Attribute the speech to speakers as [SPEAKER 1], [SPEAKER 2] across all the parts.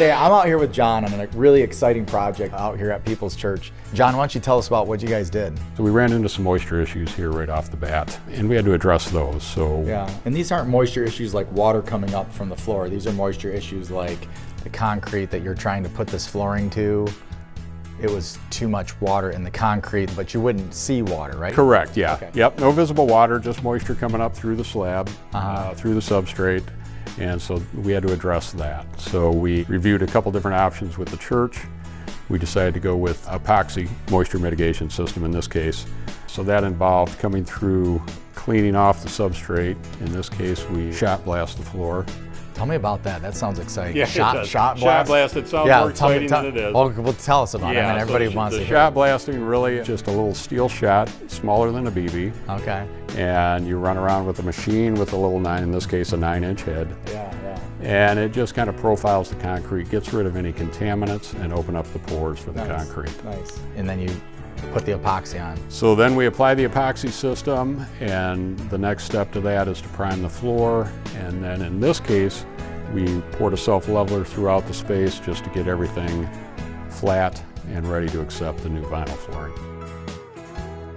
[SPEAKER 1] today I'm out here with John on a really exciting project out here at People's Church. John, why don't you tell us about what you guys did?
[SPEAKER 2] So we ran into some moisture issues here right off the bat, and we had to address those. So
[SPEAKER 1] Yeah, and these aren't moisture issues like water coming up from the floor. These are moisture issues like the concrete that you're trying to put this flooring to. It was too much water in the concrete, but you wouldn't see water, right?
[SPEAKER 2] Correct, yeah.
[SPEAKER 1] Okay.
[SPEAKER 2] Yep, no visible water, just moisture coming up through the slab, through the substrate, and so we had to address that. So we reviewed a couple different options with the church. We decided to go with epoxy moisture mitigation system in this case. So that involved coming through, cleaning off the substrate. In this case, we shot blast the floor.
[SPEAKER 1] Tell me about that. That sounds exciting.
[SPEAKER 2] Yeah,
[SPEAKER 1] shot
[SPEAKER 2] blast.
[SPEAKER 1] Shot blast.
[SPEAKER 2] It sounds more exciting than it is.
[SPEAKER 1] Well, tell us about it. I mean, everybody wants to
[SPEAKER 2] the
[SPEAKER 1] hear
[SPEAKER 2] shot
[SPEAKER 1] it.
[SPEAKER 2] blasting really just a little steel shot, smaller than a BB.
[SPEAKER 1] Okay.
[SPEAKER 2] And you run around with a machine with a little in this case, a 9-inch head.
[SPEAKER 1] Yeah.
[SPEAKER 2] And it just kind of profiles the concrete, gets rid of any contaminants, and open up the pores for the concrete.
[SPEAKER 1] Nice. And then you put the epoxy on.
[SPEAKER 2] So then we apply the epoxy system, and the next step to that is to prime the floor. And then in this case, we poured a self-leveler throughout the space just to get everything flat and ready to accept the new vinyl flooring.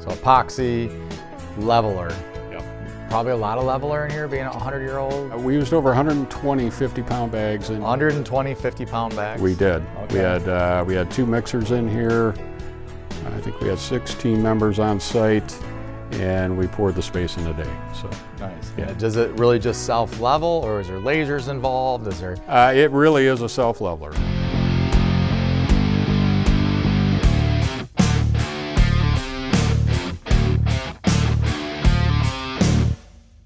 [SPEAKER 1] So epoxy, leveler.
[SPEAKER 2] Yep.
[SPEAKER 1] Probably a lot of leveler in here, being a 100-year-old.
[SPEAKER 2] We used over 120 50-pound bags in.
[SPEAKER 1] 120 50-pound bags?
[SPEAKER 2] We did.
[SPEAKER 1] Okay.
[SPEAKER 2] We had 2 mixers in here. I think we had 6 team members on site, and we poured the space in a day. So
[SPEAKER 1] nice.
[SPEAKER 2] Yeah.
[SPEAKER 1] Does it really just self-level, or is there lasers involved? Is there?
[SPEAKER 2] It really is a self-leveler.